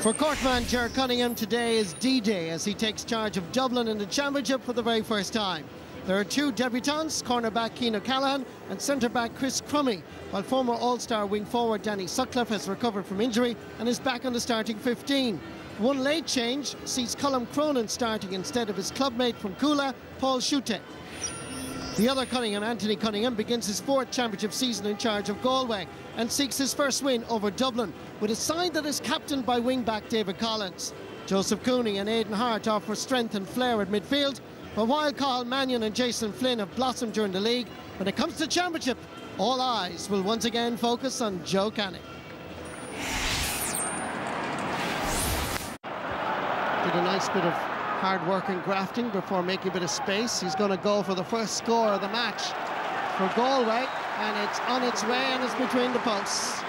For Corkman Ger Cunningham, today is D-Day as he takes charge of Dublin in the Championship for the very first time. There are two debutants, cornerback Cian O'Callaghan and centre-back Chris Crummy, while former All-Star wing forward Danny Sutcliffe has recovered from injury and is back on the starting 15. One late change sees Colm Cronin starting instead of his clubmate from Coola, Paul Schutte. The other Cunningham, Anthony Cunningham, begins his fourth championship season in charge of Galway and seeks his first win over Dublin, with a side that is captained by wing-back David Collins. Joseph Cooney and Aidan Hart offer strength and flair at midfield, but while Cathal Mannion and Jason Flynn have blossomed during the league, when it comes to championship, all eyes will once again focus on Joe Canning. Did a nice bit of hard work and grafting before making a bit of space. He's going to go for the first score of the match for Galway, and it's on its way and it's between the posts.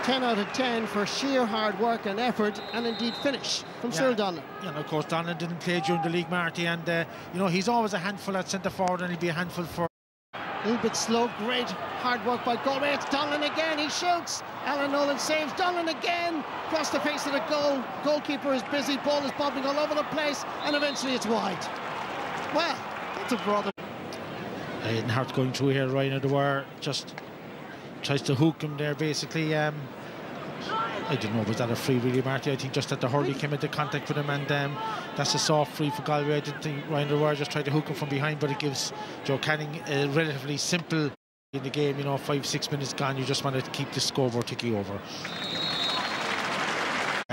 10 out of 10 for sheer hard work and effort, and indeed finish from Cyril Donlan. Yeah, and of course Donlan didn't play during the league, Marty, and you know, he's always a handful at centre forward, and he'll be a handful for... A little bit slow, great hard work by Galway. It's Donlan again, he shoots. Alan Nolan saves, Donlan again, across the face of the goal. Goalkeeper is busy, ball is bobbing all over the place, and eventually it's wide. Well, that's a brother. Aidan Hart going through here, Ryan O'Dwyer just tries to hook him there, basically. I don't know, was that a free really, Marty? I think just that the Hurling came into contact with him, and that's a soft free for Galway. I didn't think Ryan O'Dwyer just tried to hook him from behind, but it gives Joe Canning a relatively simple in the game. You know, 5-6 minutes gone, you just want to keep the scoreboard ticking over.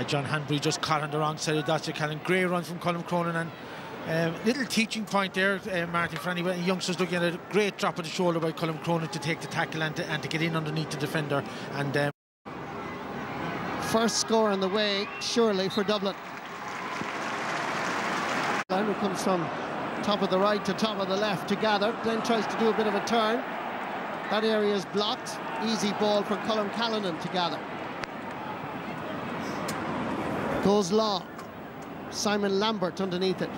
John Hanbury just caught on the wrong side of Joe Canning. Great run from Colm Cronin, and little teaching point there, Martin, for any youngsters looking at a great drop of the shoulder by Colm Cronin to take the tackle and to get in underneath the defender. And first score on the way, surely, for Dublin. Line comes from top of the right to top of the left to gather, then tries to do a bit of a turn. That area is blocked. Easy ball for Colm Callanan to gather. Goes long. Simon Lambert underneath it.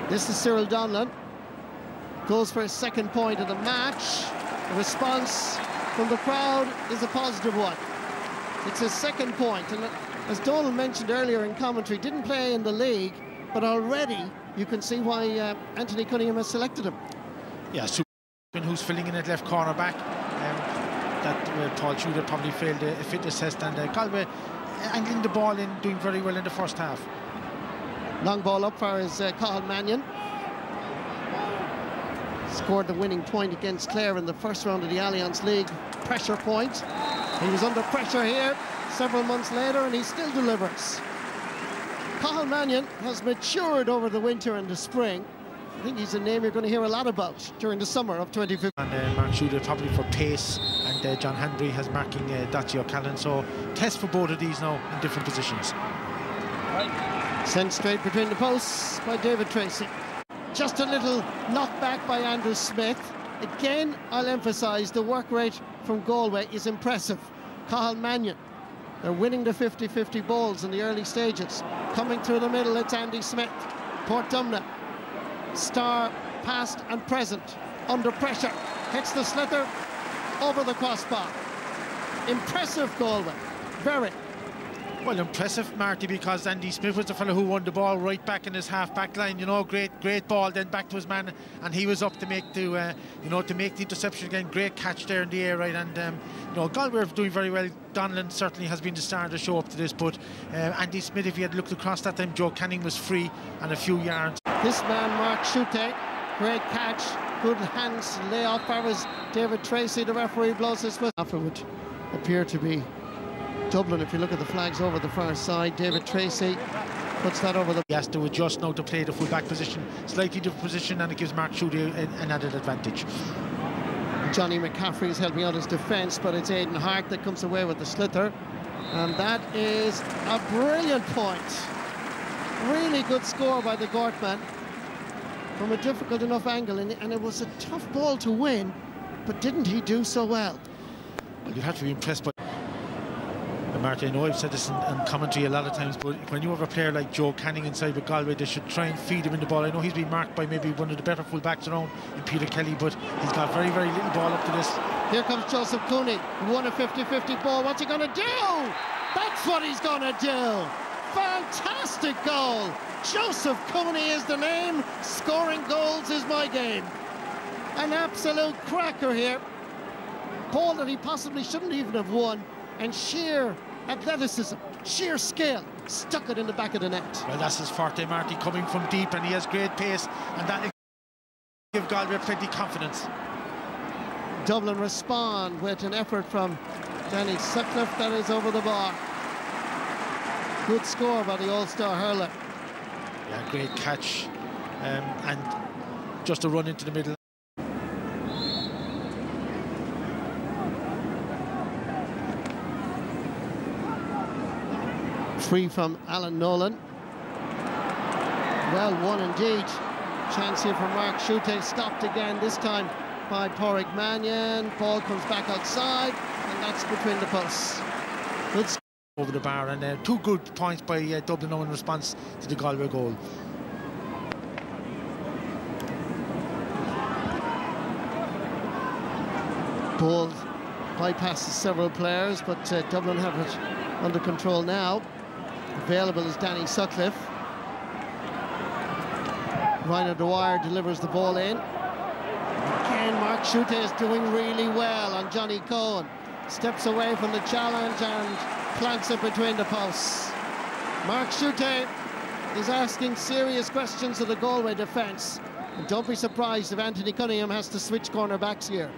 This is Cyril Donlan. Goes for his second point of the match. The response from the crowd is a positive one. It's his second point, and as Donald mentioned earlier in commentary, didn't play in the league, but already you can see why Anthony Cunningham has selected him. Yeah, who's filling in at left corner back. That Paul Schutte probably failed a fitness test, and Galway angling the ball in, doing very well in the first half. Long ball up for his Cathal Mannion. Scored the winning point against Clare in the first round of the Alliance League pressure point. He was under pressure here several months later, and he still delivers. Cathal Mannion has matured over the winter and the spring. I think he's a name you're going to hear a lot about during the summer of 2015. And Mark Schutte probably for pace, and John Hanbury has marking Dachi O'Callaghan. So test for both of these now in different positions. Sent straight between the posts by David Tracy. Just a little knockback by Andrew Smith. Again, I'll emphasise the work rate from Galway is impressive. Cathal Mannion, they're winning the 50-50 balls in the early stages. Coming through the middle, it's Andy Smith. Port Dumna, star past and present, under pressure, hits the slither over the crossbar. Impressive Galway, very. Well, impressive, Marty, because Andy Smith was the fellow who won the ball right back in his half-back line. You know, great ball, then back to his man, and he was up to make the, to make the interception again. Great catch there in the air, right? And you know, Galway are doing very well. Donlan certainly has been the star of the show up to this, but Andy Smith, if he had looked across that time, Joe Canning was free and a few yards. This man, Mark Schutte, great catch, good hands, layoff. That was David Tracy. The referee blows his whistle. It would appear to be Dublin if you look at the flags over the far side. David Tracy puts that over the... He has to adjust now to play the full-back position, slightly different position, and it gives Mark Schutte an added advantage. Johnny McCaffrey is helping out his defence, but it's Aidan Hart that comes away with the slither, and that is a brilliant point. Really good score by the Gortman from a difficult enough angle, and it was a tough ball to win, but didn't he do so well? Well, you'd have to be impressed by... And Marty, I know I've said this in commentary a lot of times, but when you have a player like Joe Canning inside with Galway, they should try and feed him in the ball. I know he's been marked by maybe one of the better full-backs around in Peter Kelly, but he's got very, very little ball up to this. Here comes Joseph Cooney, who won a 50-50 ball. What's he going to do? That's what he's going to do. Fantastic goal. Joseph Cooney is the name. Scoring goals is my game. An absolute cracker here. Ball that he possibly shouldn't even have won. And sheer athleticism, sheer skill, stuck it in the back of the net. Well, that's his forte, Marty, coming from deep, and he has great pace, and that will give Galway plenty confidence. Dublin respond with an effort from Danny Sutcliffe that is over the bar. Good score by the All-Star hurler. Yeah, great catch, and just a run into the middle. Free from Alan Nolan. Well won indeed. Chance here for Mark Schutte, stopped again, this time by Pádraig Mannion. Ball comes back outside, and that's between the posts. Good over the bar, and two good points by Dublin in response to the Galway goal. Ball bypasses several players, but Dublin have it under control now. Available is Danny Sutcliffe. Ryan Dwyer delivers the ball in. Again, Mark Schutte is doing really well on Johnny Cohen. Steps away from the challenge and plants it between the posts. Mark Schutte is asking serious questions of the Galway defence. And don't be surprised if Anthony Cunningham has to switch cornerbacks here.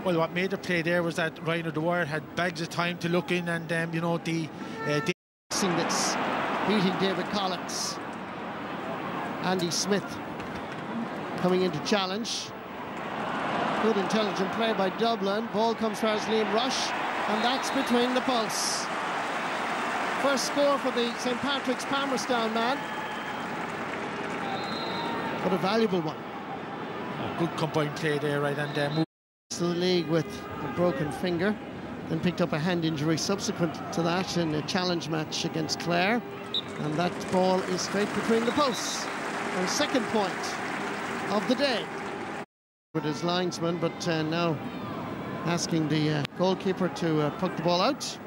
Well, what made the play there was that Ryan Dwyer had bags of time to look in, and you know, the that's beating David Collins. Andy Smith coming into challenge. Good intelligent play by Dublin. Ball comes for Liam Rush, and that's between the posts. First score for the St. Patrick's Palmerstown man. But a valuable one. Good combined play there, right, and moved to the league with a broken finger. Then picked up a hand injury subsequent to that in a challenge match against Clare. And that ball is straight between the posts. And second point of the day. With his linesman, but now asking the goalkeeper to puck the ball out.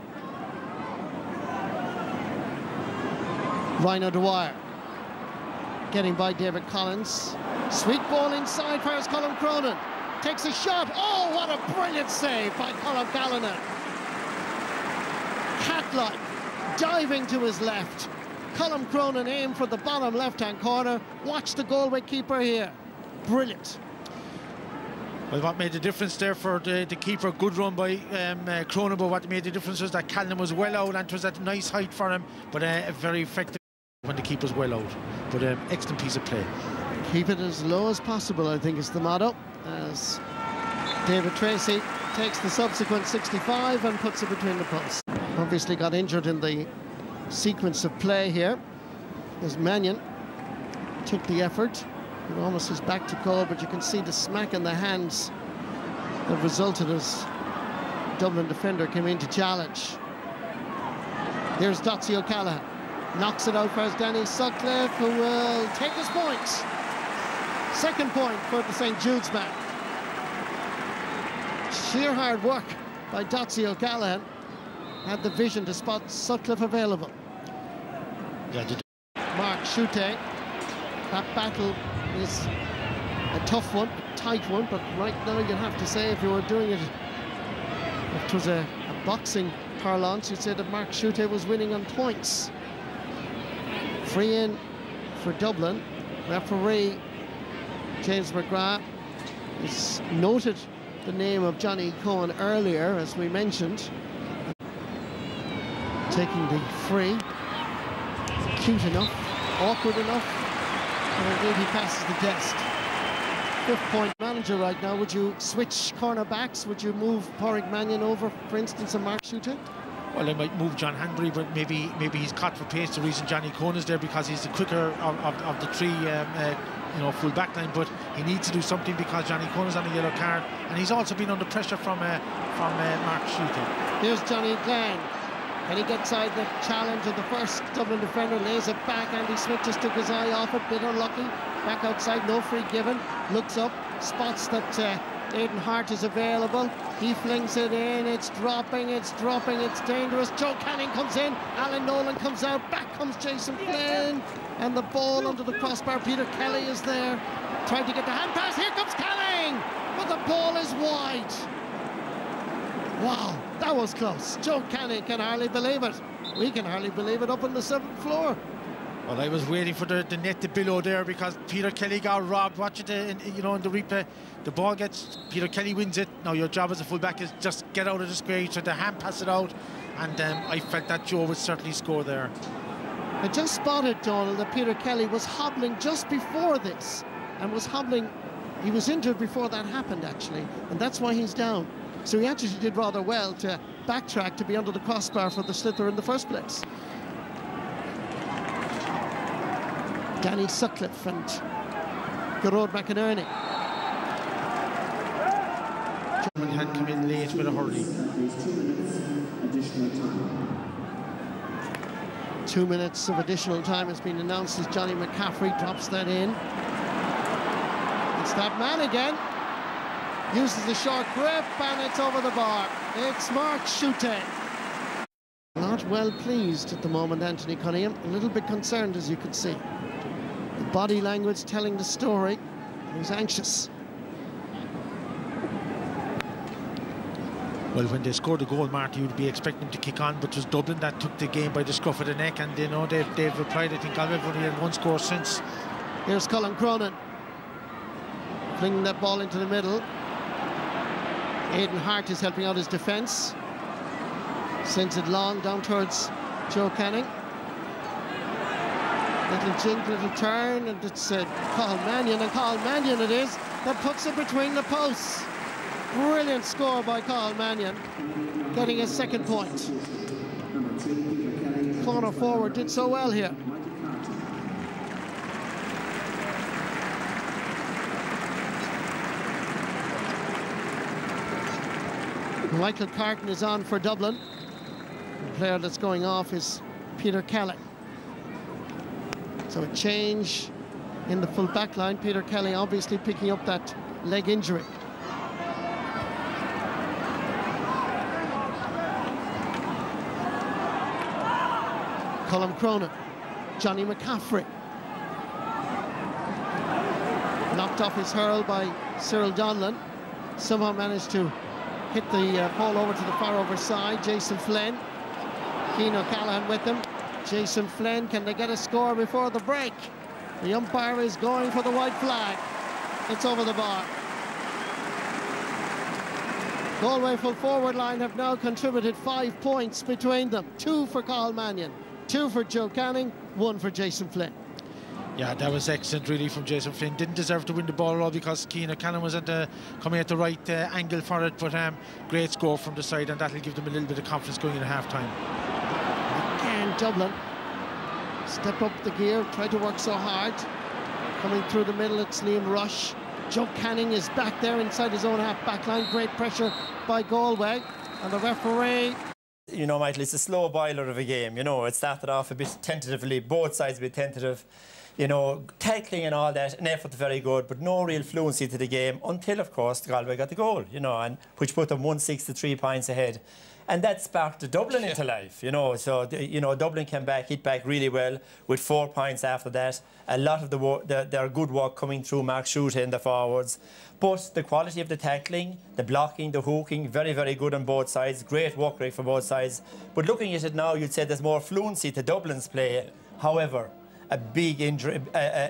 Ryan Dwyer getting by David Collins. Sweet ball inside for Colm Cronin. Takes a shot. Oh, what a brilliant save by Colm Callanan. Cat-like, diving to his left. Colm Cronin aimed for the bottom left-hand corner. Watch the Galway keeper here. Brilliant. Well, what made the difference there for the keeper? Good run by Cronin, but what made the difference was that Callanan was well out, and it was at a nice height for him, but very effective when the keeper's well out. But excellent piece of play. Keep it as low as possible, I think, is the motto, as David Tracy takes the subsequent 65 and puts it between the posts. Obviously got injured in the sequence of play here as Mannion took the effort. It almost was back to goal, but you can see the smack in the hands that resulted as Dublin defender came in to challenge. Here's Dotsy O'Callaghan. Knocks it out for Danny Sutcliffe, who will take his point. Second point for the St. Jude's man. Sheer hard work by Dotsy O'Callaghan. Had the vision to spot Sutcliffe available. Mark Schutte. That battle is a tough one, a tight one, but right now you'd have to say, if you were doing it, if it was a boxing parlance, you'd say that Mark Schutte was winning on points. Free in for Dublin. Referee James McGrath has noted the name of Johnny Cohen earlier, as we mentioned. Taking the free. Cute enough, awkward enough, and indeed he passes the test. Fifth point manager right now. Would you switch cornerbacks? Would you move Pádraig Mannion over, for instance, and Mark Schutte? Well, I might move John Hanbury, but maybe he's caught for pace. The reason Johnny Cohen is there because he's the quicker of the three, full back line. But he needs to do something because Johnny Cohen is on a yellow card, and he's also been under pressure from Mark Schutte. Here's Johnny Glenn. Can he get inside the challenge of the first Dublin defender? Lays it back. Andy Smith just took his eye off it. Bit unlucky. Back outside, no free given. Looks up, spots that Aidan Hart is available. He flings it in. It's dropping. It's dangerous. Joe Canning comes in. Alan Nolan comes out. Back comes Jason Flynn. And the ball under the crossbar. Peter Kelly is there. Trying to get the hand pass. Here comes Canning. But the ball is wide. Wow, that was close. Joe Canning can hardly believe it. We can hardly believe it up on the 7th floor. Well, I was waiting for the net to below there because Peter Kelly got robbed. Watch it, in the replay. The ball gets, Peter Kelly wins it. Now your job as a fullback is just get out of the square. You try to hand pass it out, and I felt that Joe would certainly score there. I just spotted, Donald, that Peter Kelly was hobbling just before this, and was hobbling. He was injured before that happened, actually, and that's why he's down. So he actually did rather well to backtrack to be under the crossbar for the sliotar in the first place. Danny Sutcliffe and Gerard McInerney. German had come in late with a hurry. 2 minutes of additional time has been announced as Johnny McCaffrey drops that in. It's that man again. Uses the short grip and it's over the bar. It's Mark Schutte. Not well pleased at the moment, Anthony Cunningham. A little bit concerned, as you can see. The body language telling the story. He's anxious. Well, when they scored the goal, Marty, you'd be expecting them to kick on, but it was Dublin that took the game by the scruff of the neck, and they've replied. I think Galway have only had one score since. Here's Colin Cronin. Flinging that ball into the middle. Aidan Hart is helping out his defence. Sends it long down towards Joe Canning. Little jink, little turn, and it's Cathal Mannion, and Cathal Mannion it is that puts it between the posts. Brilliant score by Cathal Mannion, getting his second point. Corner forward did so well here. Michael Carton is on for Dublin. The player that's going off is Peter Kelly. So a change in the full back line. Peter Kelly obviously picking up that leg injury. Colin Cronin, Johnny McCaffrey. Knocked off his hurl by Cyril Donlan. Somehow managed to hit the ball over to the far over side. Jason Flynn. Cian O'Callaghan with him. Jason Flynn, can they get a score before the break? The umpire is going for the white flag. It's over the bar. Galway full forward line have now contributed 5 points between them. 2 for Cathal Mannion, 2 for Joe Canning, 1 for Jason Flynn. Yeah, that was excellent really from Jason Flynn. Didn't deserve to win the ball at all because Cian O'Callaghan was coming at the right angle for it, but great score from the side, and that'll give them a little bit of confidence going into half-time. Again, Dublin step up the gear, try to work so hard. Coming through the middle, it's Liam Rush. Joe Canning is back there inside his own half-back line. Great pressure by Galway, and the referee. You know, Michael, it's a slow boiler of a game. You know, it started off a bit tentatively, both sides a bit tentative. You know, tackling and all that, an effort very good, but no real fluency to the game until, of course, Galway got the goal, you know, and which put them 163 points ahead. And that sparked the Dublin into life, you know. So, you know, Dublin came back, hit back really well with 4 points after that. A lot of their good work coming through Mark Schutte in the forwards. But the quality of the tackling, the blocking, the hooking, very, very good on both sides. Great work rate for both sides. But looking at it now, you'd say there's more fluency to Dublin's play. However, a big injury,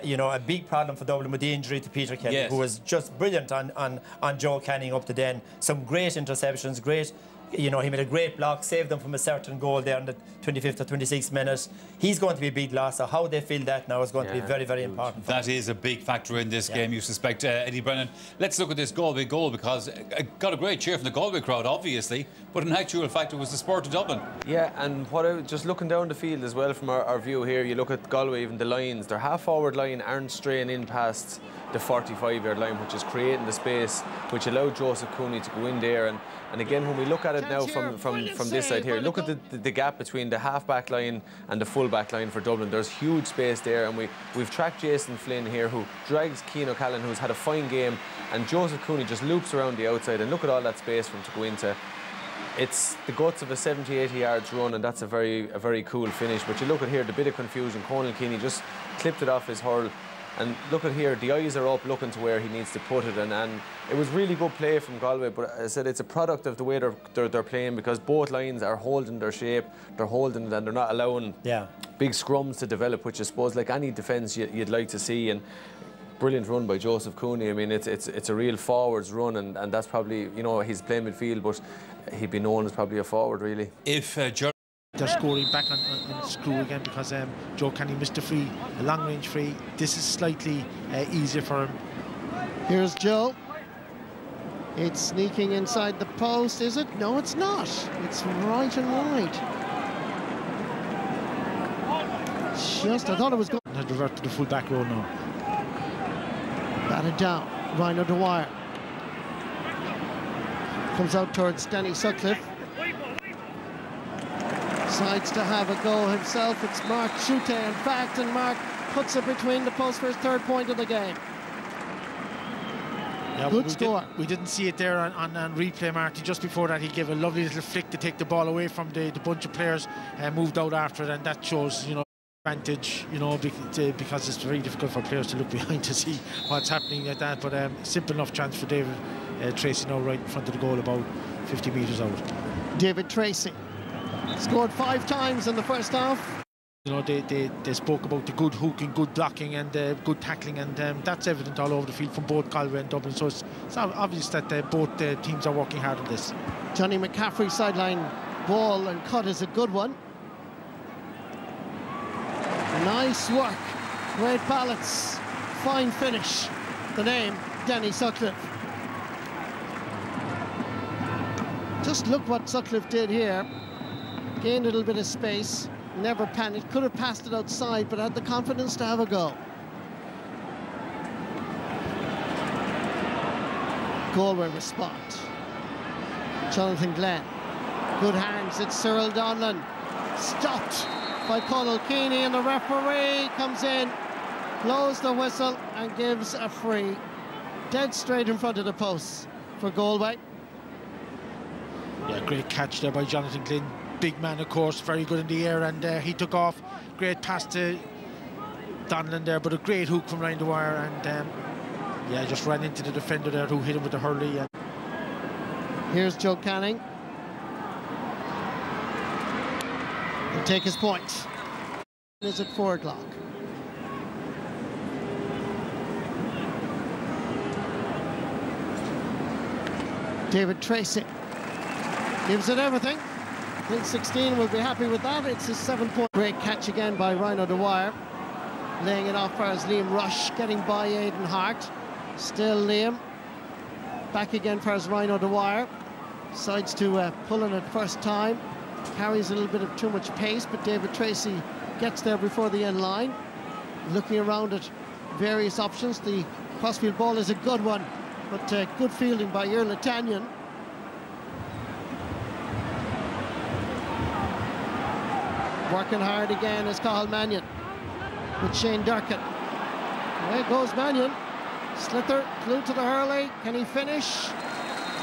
you know, a big problem for Dublin with the injury to Peter Kelly, yes, who was just brilliant on Joe Canning up to then. Some great interceptions, great. You know, he made a great block, saved them from a certain goal there in the 25th or 26th minute. He's going to be a big loss, so how they feel that now is going to be very, very important. That is a big factor in this game, you suspect, Eddie Brennan. Let's look at this Galway goal, because it got a great cheer from the Galway crowd, obviously, but in actual fact, it was the spur to Dublin. Yeah, and just looking down the field as well from our view here, you look at Galway, even the lines, their half-forward line aren't straying in past the 45-yard line, which is creating the space, which allowed Joseph Cooney to go in there. And again, when we look at it now from this side here, look at the gap between the half-back line and the full-back line for Dublin. There's huge space there, and we've tracked Jason Flynn here, who drags Cian O'Callaghan, who's had a fine game, and Joseph Cooney just loops around the outside, and look at all that space for him to go into. It's the guts of a 70-80 yards run, and that's a very cool finish. But you look at here, the bit of confusion. Conal Keaney just clipped it off his hurl. And look at here, the eyes are up looking to where he needs to put it. And it was really good play from Galway, but as I said, it's a product of the way they're playing, because both lines are holding their shape, they're holding it, and they're not allowing big scrums to develop, which I suppose, like any defence you'd like to see. And brilliant run by Joseph Cooney. I mean, it's a real forwards run, and that's probably, you know, he's playing midfield, but he'd be known as probably a forward, really. If they're scoring back on screw again, because Joe Kenny missed a long-range free. This is slightly easier for him. Here's Joe. It's sneaking inside the post, is it? No, it's not. It's right and wide. Just, I thought it was going. Has reverted to the full back row now. Batted down. Rhino Dwyer comes out towards Danny Sutcliffe. Decides to have a go himself. It's Mark Chute, in fact, and Mark puts it between the posts for his third point of the game. Yeah, good score. We didn't see it there on replay, Marty. Just before that, he gave a lovely little flick to take the ball away from the bunch of players and moved out after it, and that shows, you know, advantage, you know, because it's very difficult for players to look behind to see what's happening like that. But simple enough chance for David Tracy now right in front of the goal, about 50 metres out. David Tracy scored 5 times in the first half. You know, they spoke about the good hooking, good blocking, and good tackling, and that's evident all over the field from both Galway and Dublin. So it's obvious that both teams are working hard on this. Johnny McCaffrey's sideline ball and cut is a good one. Nice work, great balance, fine finish. The name, Danny Sutcliffe. Just look what Sutcliffe did here. Gained a little bit of space, never panicked, could have passed it outside, but had the confidence to have a go. Galway respond. Jonathan Glenn, good hands, it's Cyril Donlan. Stopped by Conal Keaney, and the referee comes in, blows the whistle and gives a free. Dead straight in front of the posts for Galway. Yeah, great catch there by Jonathan Glynn. Big man, of course, very good in the air, and he took off. Great pass to Donlan there, but a great hook from Ryan Dwyer, and yeah, just ran into the defender there who hit him with the hurley. Here's Joe Canning. He'll take his point. It's at 4 o'clock. David Tracy gives it everything. I think 16 will be happy with that. It's his 7-point. Great catch again by Rhino Dwyer. Laying it off for as Liam Rush, getting by Aidan Hart. Still Liam. Back again for as Rhino Dwyer. Decides to pull in it first time. Carries a little bit of too much pace, but David Tracy gets there before the end line. Looking around at various options. The crossfield ball is a good one, but good fielding by Yerla Tanyan. Working hard again is Cathal Mannion with Shane Durkin. Away goes Mannion. Slither, glued to the hurley. Can he finish?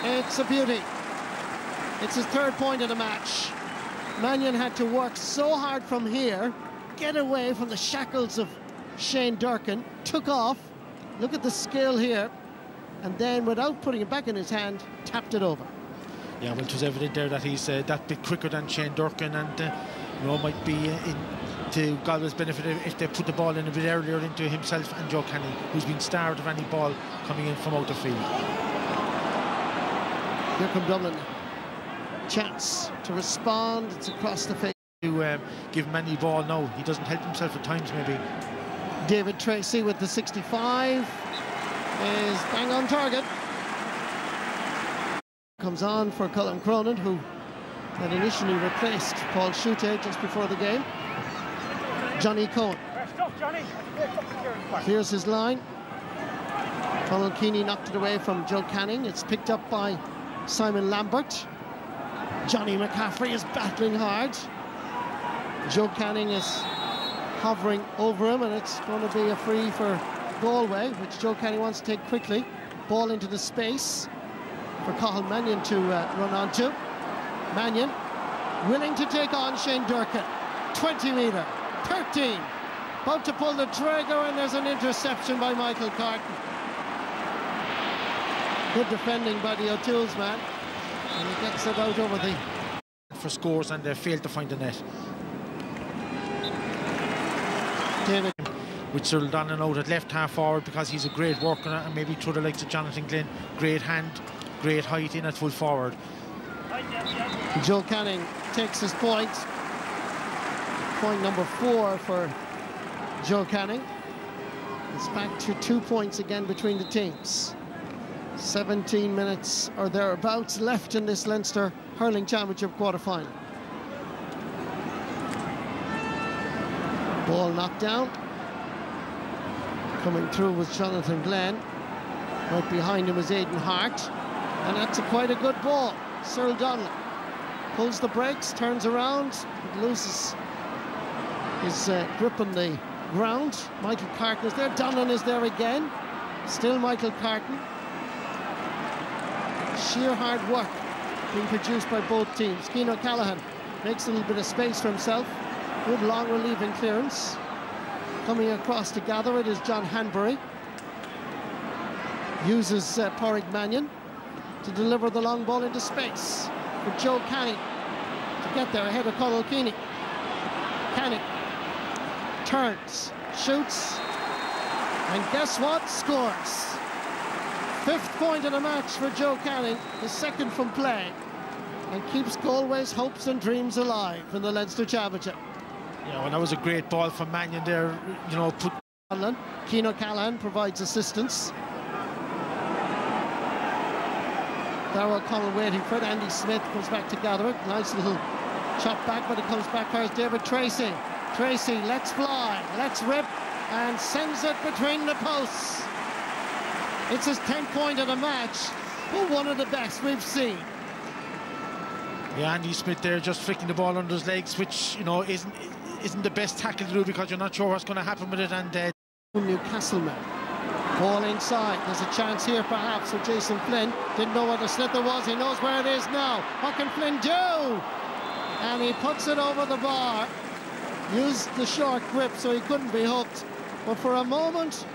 It's a beauty. It's his 3rd point of the match. Mannion had to work so hard from here, get away from the shackles of Shane Durkin, took off. Look at the skill here. And then, without putting it back in his hand, tapped it over. Yeah, well, it was evident there that he's that bit quicker than Shane Durkin, and you know, might be to Galway's benefit if they put the ball in a bit earlier into himself and Joe Kenny, who's been starved of any ball coming in from out the field. Here come Dublin. Chance to respond. It's across the face. To give Manny ball now. He doesn't help himself at times, maybe. David Tracy with the 65 is bang on target. Comes on for Colin Cronin, who had initially replaced Paul Chute just before the game. Johnny Cohen clears his line. Conal Keaney knocked it away from Joe Canning. It's picked up by Simon Lambert. Johnny McCaffrey is battling hard. Joe Canning is hovering over him, and it's going to be a free for Galway, which Joe Canning wants to take quickly. Ball into the space for Cathal Mannion to run onto. Mannion willing to take on Shane Durkin. 20 metre, 13. About to pull the trigger, and there's an interception by Michael Carton. Good defending by the O'Toole's man, and he gets it out over the... for scores, and they failed to find the net. David. With Cyril Donlan out at left half forward because he's a great worker, and maybe through the likes of Jonathan Glynn, great hand, great height in at full forward. Joe Canning takes his point. Point number 4 for Joe Canning. It's back to 2 points again between the teams. 17 minutes or thereabouts left in this Leinster Hurling Championship quarter-final. Ball knocked down. Coming through was Jonathan Glenn. Right behind him was Aidan Hart. And that's quite a good ball. Cyril Donlan pulls the brakes, turns around, but loses his grip on the ground. Michael Carton is there. Donlan is there again. Still Michael Carton. Sheer hard work being produced by both teams. Cian O'Callaghan makes a little bit of space for himself. Good long relieving clearance. Coming across to gather it is John Hanbury. Uses Pádraig Mannion to deliver the long ball into space for Joe Canning to get there ahead of Conal Keaney. Canning turns, shoots, and guess what? Scores. 5th point of the match for Joe Canning, the 2nd from play, and keeps Galway's hopes and dreams alive in the Leinster Championship. Yeah, well, that was a great ball from Mannion there, you know. Cian O'Callaghan provides assistance. Darrell Connell waiting for it. Andy Smith comes back to gather it. Nice little chop back, but it comes back first. David Tracy. Tracy, let's fly, let's rip, and sends it between the posts. It's his 10th point of the match, but one of the best we've seen. Yeah, Andy Smith there just flicking the ball under his legs, which, you know, isn't the best tackle to do because you're not sure what's going to happen with it. And Newcastle man. Ball inside. There's a chance here perhaps for Jason Flynn. Didn't know what the slither was. He knows where it is now. What can Flynn do? And he puts it over the bar. Used the short grip so he couldn't be hooked. But for a moment,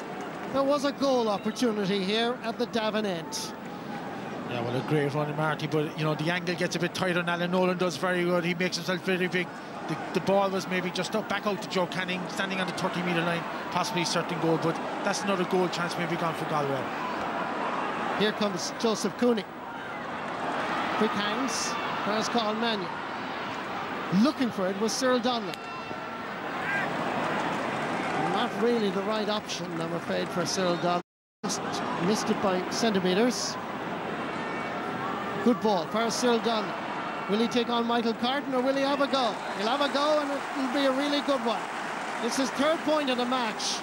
there was a goal opportunity here at the Davin end. Yeah, well, a great run in Marty, but, you know, the angle gets a bit tighter, and Alan Nolan does very good. He makes himself very big. The ball was maybe just up back out to Joe Canning, standing on the 30-metre line, possibly certain goal, but that's another goal chance maybe gone for Galway. Here comes Joseph Cooney. Quick hands, there's Cathal Mannion. Looking for it was Cyril Donlan. Not really the right option, I'm afraid, for Cyril Donlan. Just missed it by centimetres. Good ball for Cyril Donlan. Will he take on Michael Carton or will he have a go? He'll have a go, and it'll be a really good one. It's his 3rd point of the match,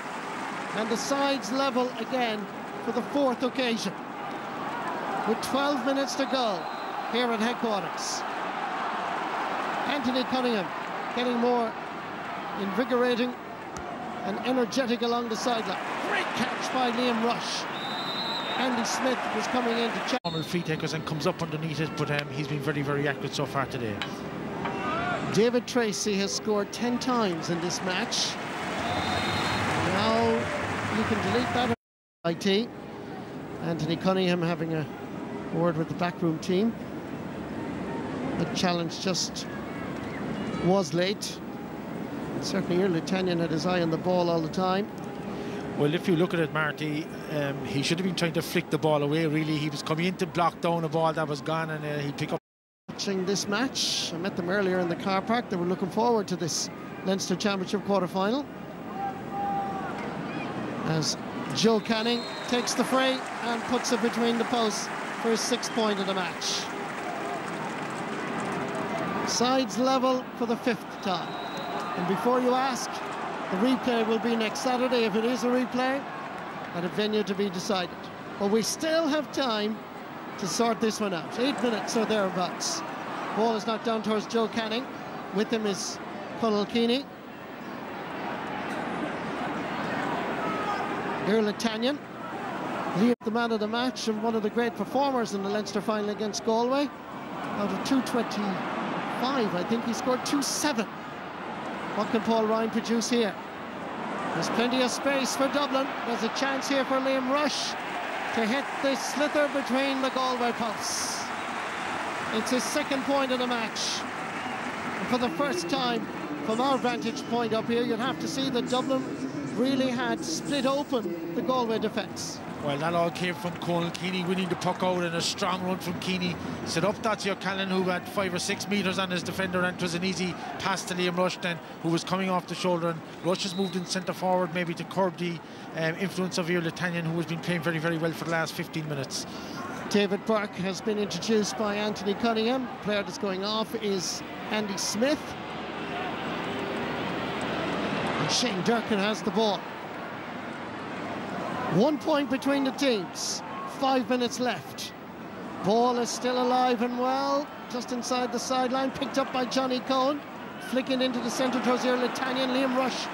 and the sides level again for the 4th occasion. With 12 minutes to go here at headquarters. Anthony Cunningham getting more invigorating and energetic along the sideline. Great catch by Liam Rush. Andy Smith was coming in to check. Normal free takers and comes up underneath it, but he's been very, very accurate so far today. David Tracy has scored 10 times in this match. Now you can delete that. IT. Anthony Cunningham having a word with the backroom team. The challenge just was late. Certainly Iarla Tanyan had his eye on the ball all the time. Well, if you look at it, Marty, he should have been trying to flick the ball away, really. He was coming in to block down a ball that was gone, and he'd pick up. Watching this match, I met them earlier in the car park. They were looking forward to this Leinster Championship quarter-final. As Joe Canning takes the fray and puts it between the posts for his 6th point of the match. Sides level for the 5th time. And before you ask, the replay will be next Saturday, if it is a replay, at a venue to be decided. but we still have time to sort this one out. 8 minutes or thereabouts. Ball is knocked down towards Joe Canning. With him is Conal Keaney. Irla Tanyan, the man of the match and one of the great performers in the Leinster final against Galway. Out of 225, I think he scored 2-7. What can Paul Ryan produce here? There's plenty of space for Dublin. There's a chance here for Liam Rush to hit the slither between the Galway posts. It's his second point of the match. And for the first time, from our vantage point up here, you'd have to see that Dublin really had split open the Galway defence. Well, that all came from Conal Keaney winning the puck out, and a strong run from Keaney. Set up Datsy O'Callaghan, who had 5 or 6 metres on his defender, and it was an easy pass to Liam Rush then, who was coming off the shoulder, and Rush has moved in centre forward maybe to curb the influence of Irla Tanyan, who has been playing very, very well for the last 15 minutes. David Burke has been introduced by Anthony Cunningham. The player that's going off is Andy Smith. And Shane Durkin has the ball. 1 point between the teams. 5 minutes left. Ball is still alive and well, just inside the sideline, picked up by Johnny Cohen. Flicking into the centre towards Irla Tanyan. Liam Rush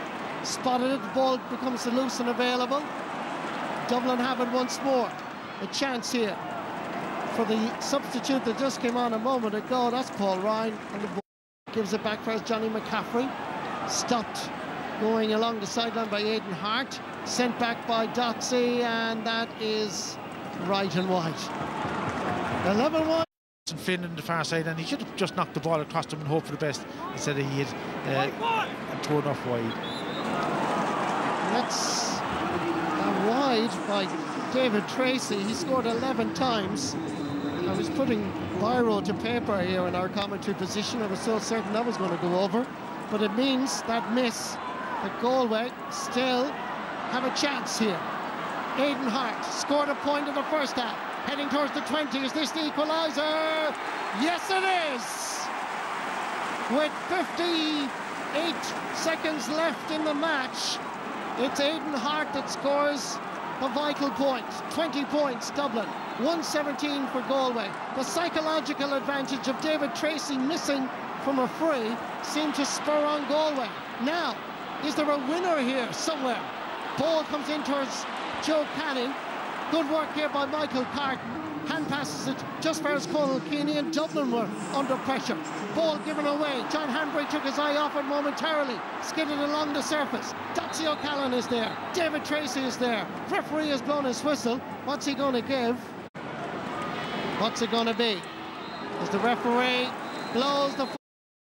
spotted it. The ball becomes loose and available. Dublin have it once more. A chance here for the substitute that just came on a moment ago. That's Paul Ryan, and the ball gives it back for Johnny McCaffrey. Stopped going along the sideline by Aidan Hart, sent back by Dotsy, and that is right and wide. 11-1. Finn on the far side, and he should have just knocked the ball across him and hoped for the best instead of he had thrown off wide. That's wide by David Tracy. He scored 11 times. I was putting biro to paper here in our commentary position. I was so certain that was going to go over, but it means that miss. That Galway still have a chance here. Aidan Hart scored a point in the first half, heading towards the 20. Is this the equaliser? Yes, it is! With 58 seconds left in the match, it's Aidan Hart that scores the vital point. 20 points, Dublin. 117 for Galway. The psychological advantage of David Tracy missing from a free seemed to spur on Galway. Now, is there a winner here somewhere? Ball comes in towards Joe Canning. Good work here by Michael Carton. Hand passes it just past Conal Keaney, and Dublin were under pressure. Ball given away. John Hanbury took his eye off it momentarily. Skidded along the surface. Datsy O'Callaghan is there. David Tracy is there. Referee has blown his whistle. What's he going to give? What's it going to be? As the referee blows the